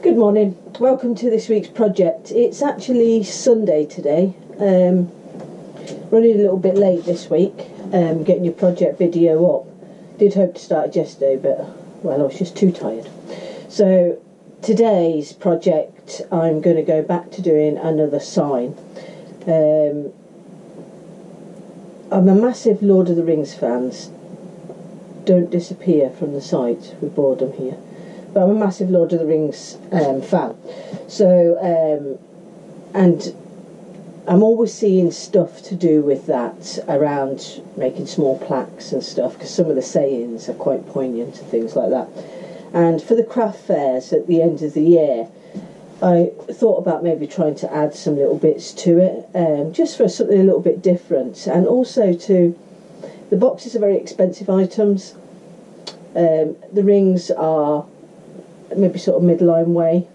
Good morning, welcome to this week's project. It's actually Sunday today, running a little bit late this week, getting your project video up. Did hope to start it yesterday, but well, I was just too tired. So today's project, I'm going to go back to doing another sign. I'm a massive Lord of the Rings fan. Don't disappear from the site with boredom here. But I'm a massive Lord of the Rings fan. So, and I'm always seeing stuff to do with that around making small plaques and stuff, because some of the sayings are quite poignant and things like that. And for the craft fairs at the end of the year, I thought about maybe trying to add some little bits to it, just for something a little bit different. And also the boxes are very expensive items. The rings are maybe sort of midline way,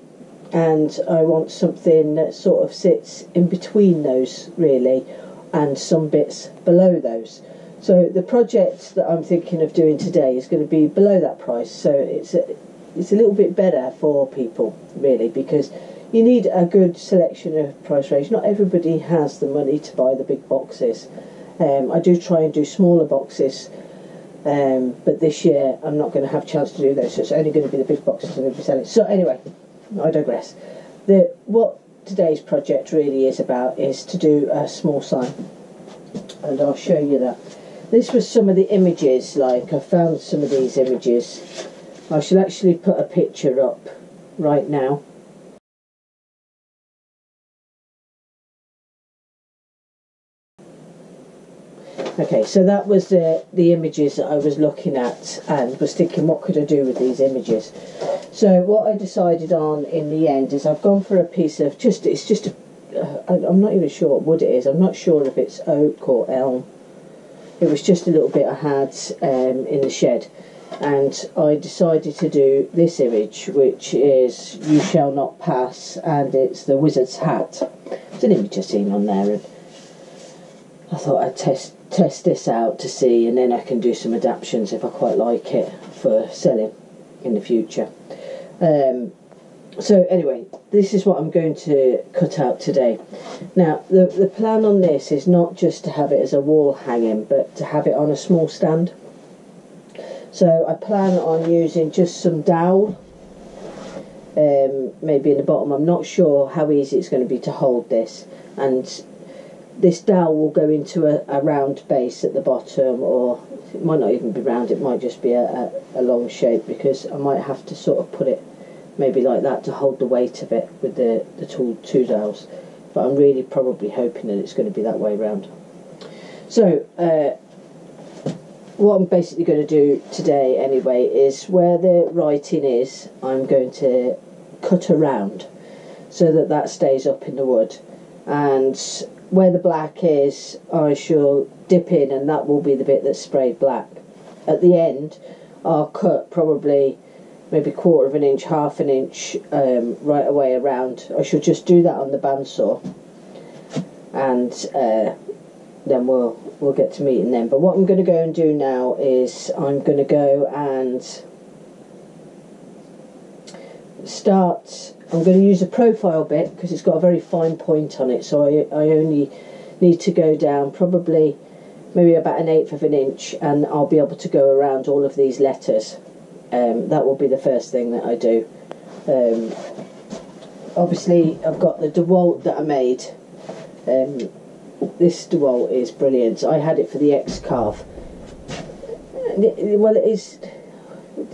and I want something that sort of sits in between those really, and some bits below those. So the project that I'm thinking of doing today is going to be below that price, so it's a little bit better for people really, because you need a good selection of price range. Not everybody has the money to buy the big boxes. I do try and do smaller boxes, but this year I'm not going to have a chance to do those, so it's only going to be the big boxes I'm going to be selling. So anyway, I digress. What today's project really is about is to do a small sign, and I'll show you that. This was some of the images, like I found some of these images. I shall actually put a picture up right now. Okay, so that was the images that I was looking at and was thinking, what could I do with these images? So what I decided on in the end is I've gone for a piece of I'm not even sure what wood it is. I'm not sure if it's oak or elm. It was just a little bit I had in the shed, and I decided to do this image, which is "You Shall Not Pass," and it's the wizard's hat. It's an image I've seen on there, and I thought I'd test this out to see, and then I can do some adaptations if I quite like it for selling in the future. So anyway, this is what I'm going to cut out today. Now the plan on this is not just to have it as a wall hanging, but to have it on a small stand. So I plan on using just some dowel, maybe in the bottom. I'm not sure how easy it's going to be to hold this, and this dowel will go into a round base at the bottom, or it might not even be round, it might just be a long shape, because I might have to sort of put it maybe like that to hold the weight of it with the two dowels, but I'm really probably hoping that it's going to be that way round. So what I'm basically going to do today anyway is where the writing is, I'm going to cut around so that stays up in the wood, and where the black is I shall dip in, and that will be the bit that's sprayed black. At the end I'll cut probably maybe 1/4 of an inch, 1/2 an inch right away around. I shall just do that on the bandsaw, and then we'll get to meeting them. But what I'm going to go and do now is I'm going to go and I'm going to use a profile bit because it's got a very fine point on it, so I only need to go down probably maybe about 1/8 of an inch, and I'll be able to go around all of these letters. That will be the first thing that I do. Obviously I've got the DeWalt that I made. This DeWalt is brilliant. I had it for the X-Carve. Well,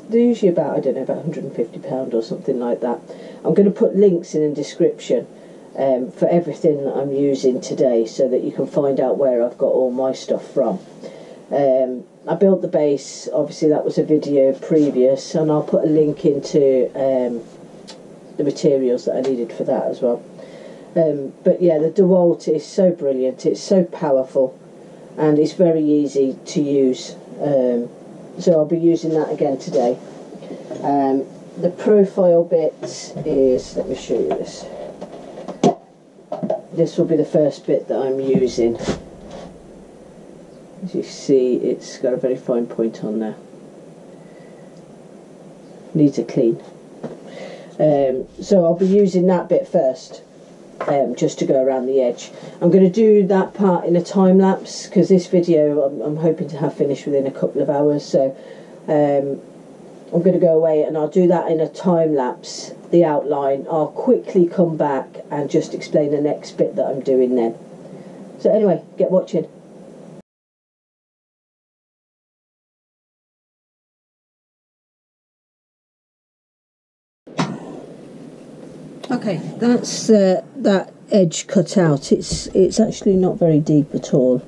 they're usually about, I don't know, about £150 or something like that. I'm going to put links in the description for everything that I'm using today, so that you can find out where I've got all my stuff from. I built the base, obviously that was a video previous, and I'll put a link into the materials that I needed for that as well. But yeah, the DeWalt is so brilliant, it's so powerful, and it's very easy to use. So I'll be using that again today. The profile bit is, let me show you this. This will be the first bit that I'm using. As you see, it's got a very fine point on there. Needs a clean. So I'll be using that bit first, just to go around the edge. I'm going to do that part in a time lapse because this video I'm hoping to have finished within a couple of hours. So I'm going to go away and I'll do that in a time lapse, the outline. I'll quickly come back and just explain the next bit that I'm doing then. So anyway, get watching. Okay, that's that edge cut out. It's actually not very deep at all.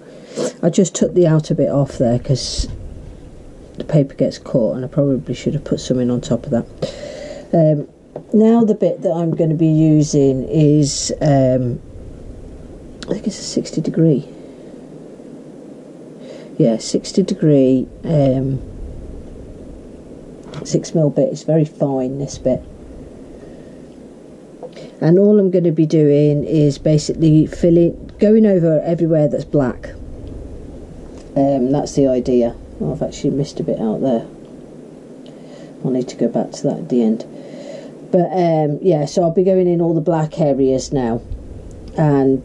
I just took the outer bit off there because the paper gets caught, and I probably should have put something on top of that. Now the bit that I'm going to be using is I think it's a 60 degree. Yeah, 60 degree 6mm bit. It's very fine, this bit. And all I'm going to be doing is basically going over everywhere that's black. That's the idea. Oh, I've actually missed a bit out there. I'll need to go back to that at the end. But yeah, so I'll be going in all the black areas now and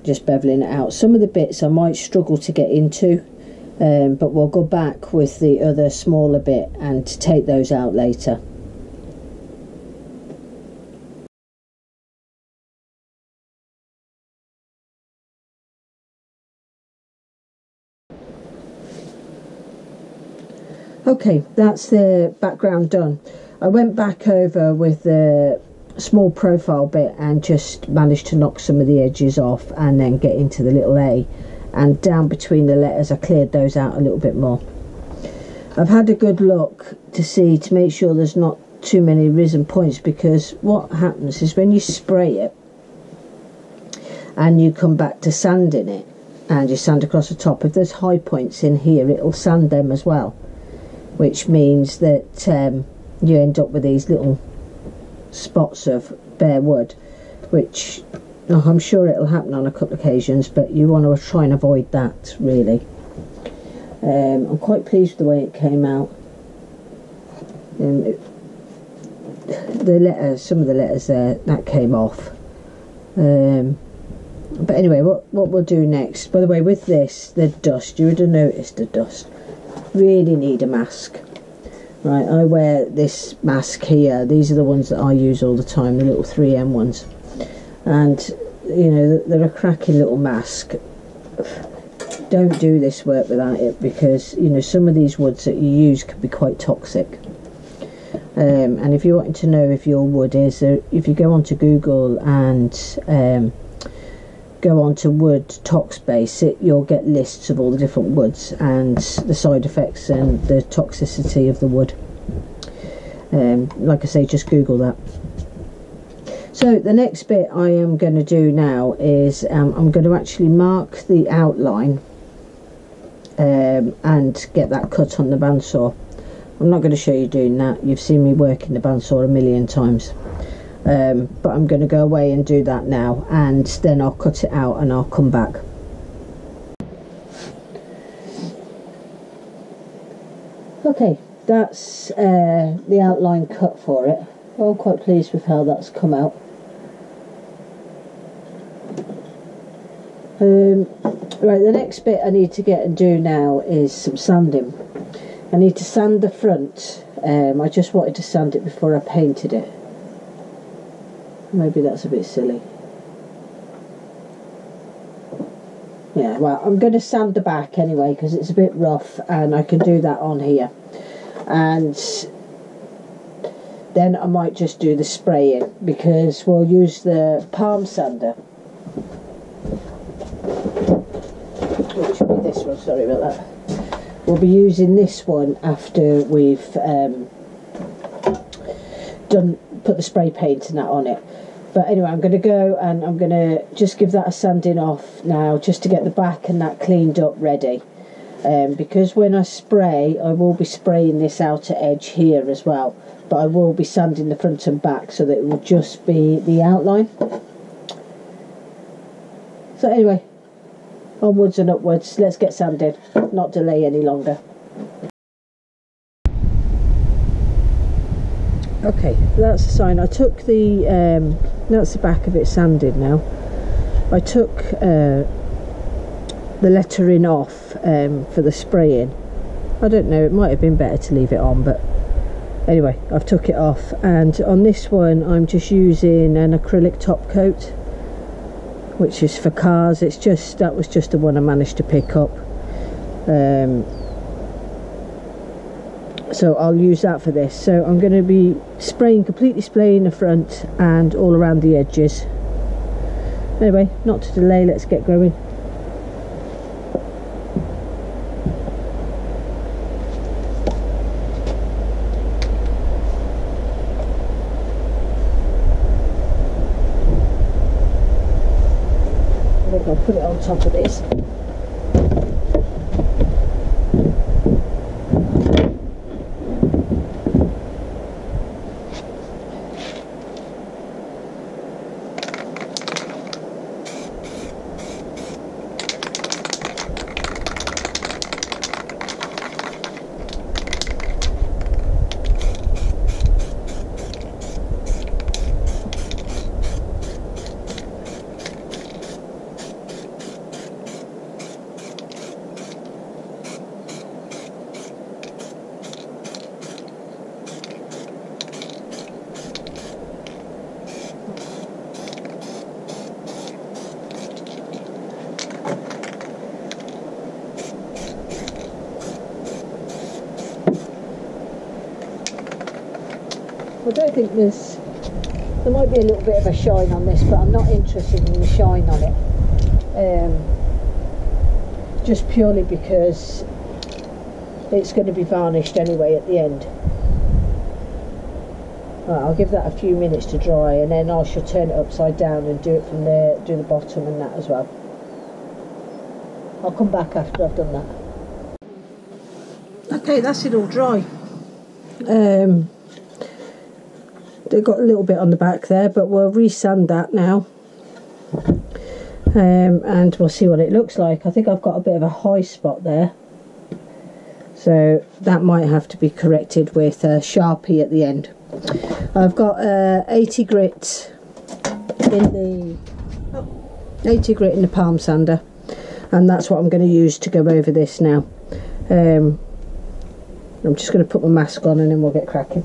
just beveling it out. Some of the bits I might struggle to get into, but we'll go back with the other smaller bit and take those out later. Okay, that's the background done. I went back over with the small profile bit and just managed to knock some of the edges off and then get into the little A, and down between the letters I cleared those out a little bit more. I've had a good look to make sure there's not too many risen points, because what happens is when you spray it and you come back to sanding it and you sand across the top, if there's high points in here it'll sand them as well, which means that you end up with these little spots of bare wood, which I'm sure it'll happen on a couple of occasions, but you want to try and avoid that really. I'm quite pleased with the way it came out. The letters, some of the letters there, that came off. But anyway, what we'll do next, by the way, with this, the dust, you would have noticed the dust. Really need a mask. Right, I wear this mask here. These are the ones that I use all the time, the little 3M ones. And, you know, they're a cracking little mask. Don't do this work without it, because, you know, some of these woods that you use can be quite toxic. And if you're wanting to know if your wood is, if you go onto Google and go on to wood tox base, you'll get lists of all the different woods and the side effects and the toxicity of the wood. Like I say, just Google that. So the next bit I am going to do now is I'm going to actually mark the outline and get that cut on the bandsaw. I'm not going to show you doing that. You've seen me working the bandsaw a million times. But I'm going to go away and do that now, and then I'll cut it out and I'll come back. Okay, that's the outline cut for it. I'm quite pleased with how that's come out. Right, the next bit I need to get and do now is some sanding. I need to sand the front. I just wanted to sand it before I painted it. Maybe that's a bit silly. Yeah, well, I'm going to sand the back anyway because it's a bit rough, and I can do that on here. And then I might just do the spraying, because we'll use the palm sander, which will be this one, sorry about that. We'll be using this one after we've put the spray paint and that on it. But anyway, I'm going to go and I'm going to just give that a sanding off now, just to get the back and that cleaned up ready. Because when I spray, I will be spraying this outer edge here as well, but I will be sanding the front and back so that it will just be the outline. So anyway, onwards and upwards, let's get sanded, not delay any longer. Okay, that's the sign. I took the that's the back of it sanded now. I took the lettering off for the spraying. I don't know, it might have been better to leave it on, but anyway, I've took it off. And on this one I'm just using an acrylic top coat, which is for cars. It's just, that was just the one I managed to pick up. So I'll use that for this. So I'm going to be completely spraying the front and all around the edges. Anyway, not to delay, let's get going. I think I'll put it on top of this. I don't think there might be a little bit of a shine on this, but I'm not interested in the shine on it, just purely because it's going to be varnished anyway at the end. Right, I'll give that a few minutes to dry, and then I shall turn it upside down and do it from there, do the bottom and that as well. I'll come back after I've done that. Okay, that's it all dry. They've got a little bit on the back there, but we'll resand that now, and we'll see what it looks like. I think I've got a bit of a high spot there, so that might have to be corrected with a Sharpie at the end. I've got 80 grit in the palm sander, and that's what I'm going to use to go over this now. I'm just going to put my mask on and then we'll get cracking.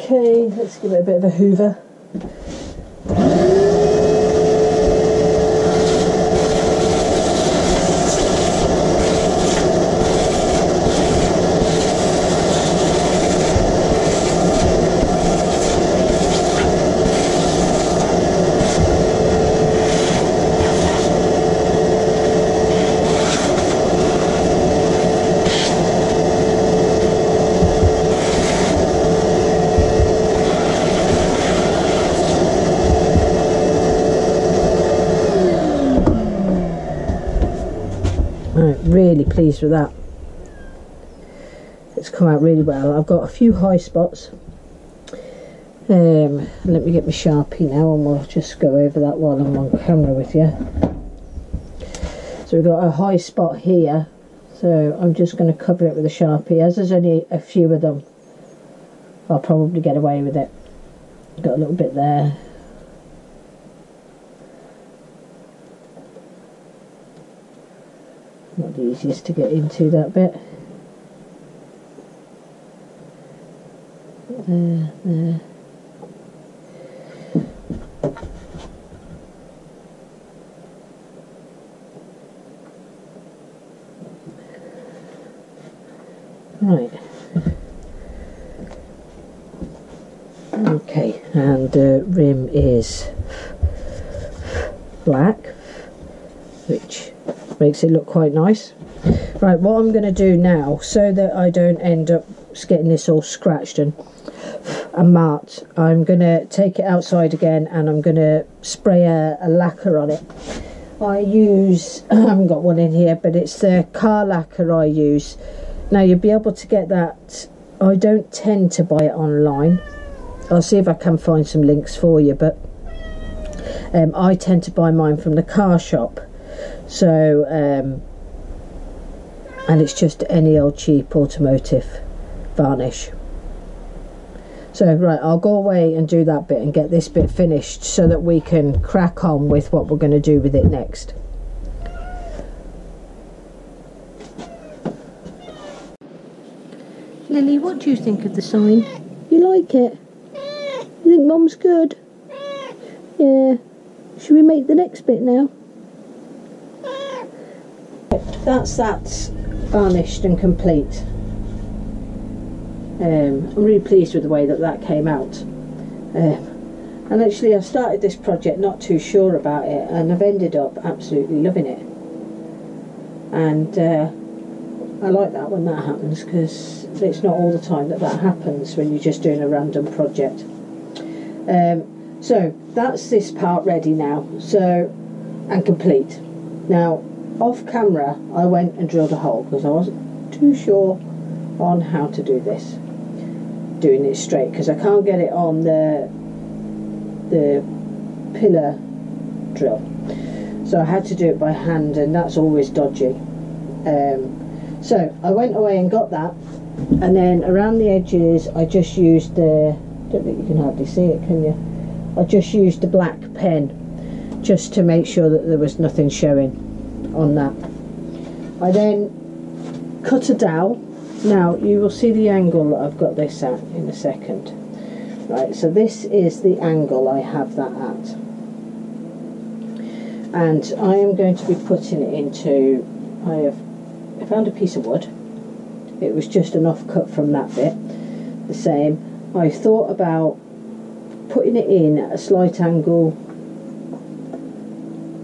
Okay, let's give it a bit of a hoover. Really pleased with that. It's come out really well. I've got a few high spots. Let me get my Sharpie now and we'll just go over that while I'm on camera with you. So we've got a high spot here, so I'm just going to cover it with a Sharpie. As there's only a few of them, I'll probably get away with it. Got a little bit there. Not the easiest to get into, that bit. There. Right. Okay, and the rim is black, which makes it look quite nice. Right, what I'm going to do now, so that I don't end up getting this all scratched and marked, I'm going to take it outside again and I'm going to spray a lacquer on it. I use, I haven't got one in here, but it's the car lacquer I use. Now you'll be able to get that. I don't tend to buy it online. I'll see if I can find some links for you, but I tend to buy mine from the car shop. So and it's just any old cheap automotive varnish. So right, I'll go away and do that bit and get this bit finished so that we can crack on with what we're going to do with it next. Lily, what do you think of the sign? You like it? You think Mum's good? Yeah. Should we make the next bit now? That's that varnished and complete. I'm really pleased with the way that came out. And actually I started this project not too sure about it, and I've ended up absolutely loving it. And I like that when that happens, because it's not all the time that happens when you're just doing a random project. So that's this part ready now, so, and complete. Now off camera I went and drilled a hole because I wasn't too sure on how to do this, doing it straight, because I can't get it on the pillar drill, so I had to do it by hand, and that's always dodgy. So I went away and got that, and then around the edges I just used the, don't think you can hardly see it, can you? I just used the black pen just to make sure that there was nothing showing on that. I then cut a dowel. Now you will see the angle that I've got this at in a second. Right, so this is the angle I have that at, and I am going to be putting it into, I found a piece of wood. It was just an offcut from that bit, the same. I thought about putting it in at a slight angle,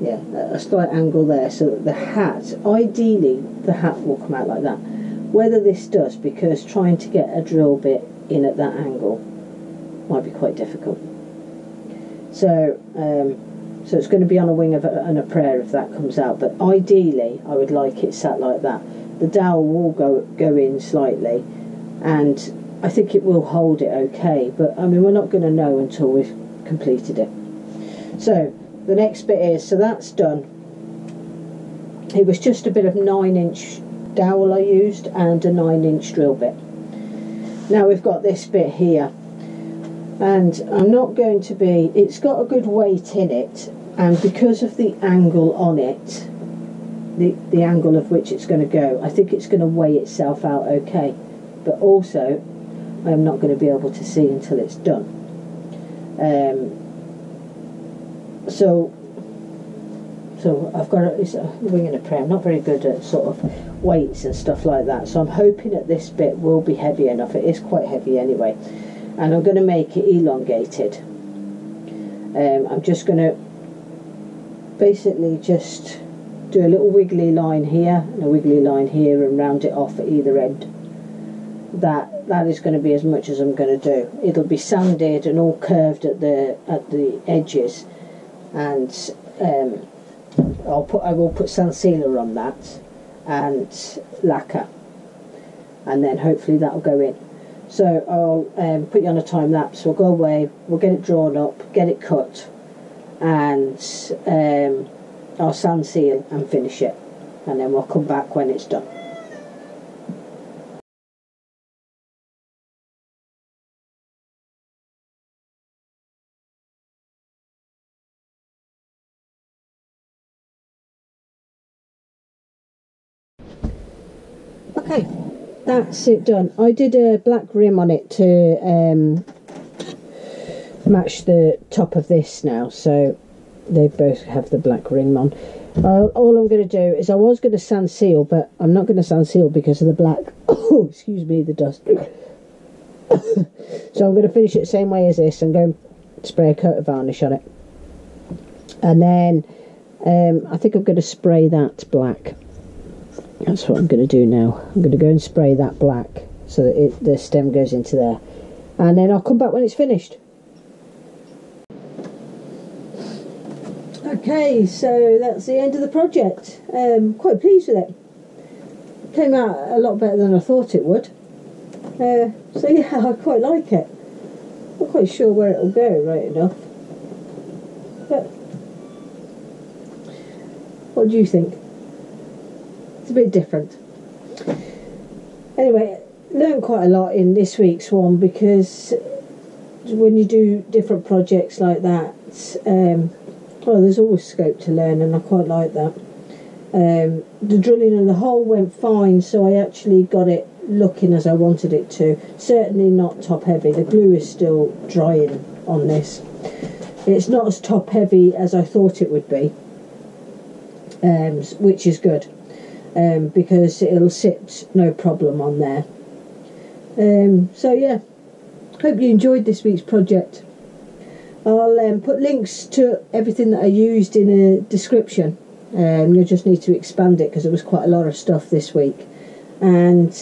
yeah, a slight angle there, so that the hat, ideally the hat will come out like that. Whether this does, because trying to get a drill bit in at that angle might be quite difficult. So so it's going to be on a wing of and a prayer if that comes out, but ideally I would like it sat like that. The dowel will go in slightly, and I think it will hold it okay, but I mean we're not going to know until we've completed it. So the next bit is, so that's done. It was just a bit of 9-inch dowel I used and a 9-inch drill bit. Now we've got this bit here, and I'm not going to be, it's got a good weight in it, and because of the angle on it, the angle of which it's going to go, I think it's going to weigh itself out okay. But also I'm not going to be able to see until it's done. So I've got it's a wing and a prayer. I'm not very good at sort of weights and stuff like that, so I'm hoping that this bit will be heavy enough. It is quite heavy anyway, and I'm going to make it elongated. I'm just going to basically just do a little wiggly line here and a wiggly line here and round it off at either end. That is going to be as much as I'm going to do. It'll be sanded and all curved at the edges, and I will put sand sealer on that and lacquer, and then hopefully that'll go in. So I'll put you on a time lapse. We'll go away, we'll get it drawn up, get it cut, and I'll sand seal and finish it, and then we'll come back when it's done. Okay, that's it done. I did a black rim on it to match the top of this now, so they both have the black rim on. All I'm going to do is, I was going to sand seal, but I'm not going to sand seal because of the black. Oh, excuse me, the dust. So I'm going to finish it the same way as this and go and spray a coat of varnish on it, and then I think I'm going to spray that black. That's what I'm going to do now. I'm going to go and spray that black so that the stem goes into there, and then I'll come back when it's finished. Okay, so that's the end of the project. Quite pleased with it. Came out a lot better than I thought it would. So yeah, I quite like it. Not quite sure where it'll go right enough. But what do you think? It's a bit different. Anyway, learned quite a lot in this week's one, because when you do different projects like that, well, there's always scope to learn, and I quite like that. The drilling of the hole went fine, so I actually got it looking as I wanted it to. Certainly not top heavy. The glue is still drying on this. It's not as top heavy as I thought it would be, which is good. Because it'll sit no problem on there. So yeah, hope you enjoyed this week's project. I'll put links to everything that I used in a description. You'll just need to expand it because there was quite a lot of stuff this week. And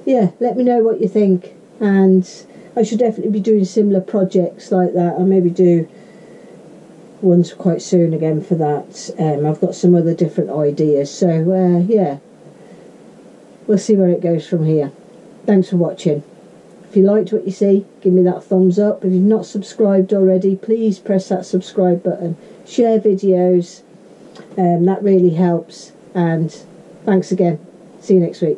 yeah, let me know what you think, and I should definitely be doing similar projects like that. I'll maybe do ones quite soon again for that. I've got some other different ideas, so yeah, we'll see where it goes from here. Thanks for watching. If you liked what you see, give me that thumbs up. If you've not subscribed already, please press that subscribe button. Share videos, that really helps. And thanks again. See you next week.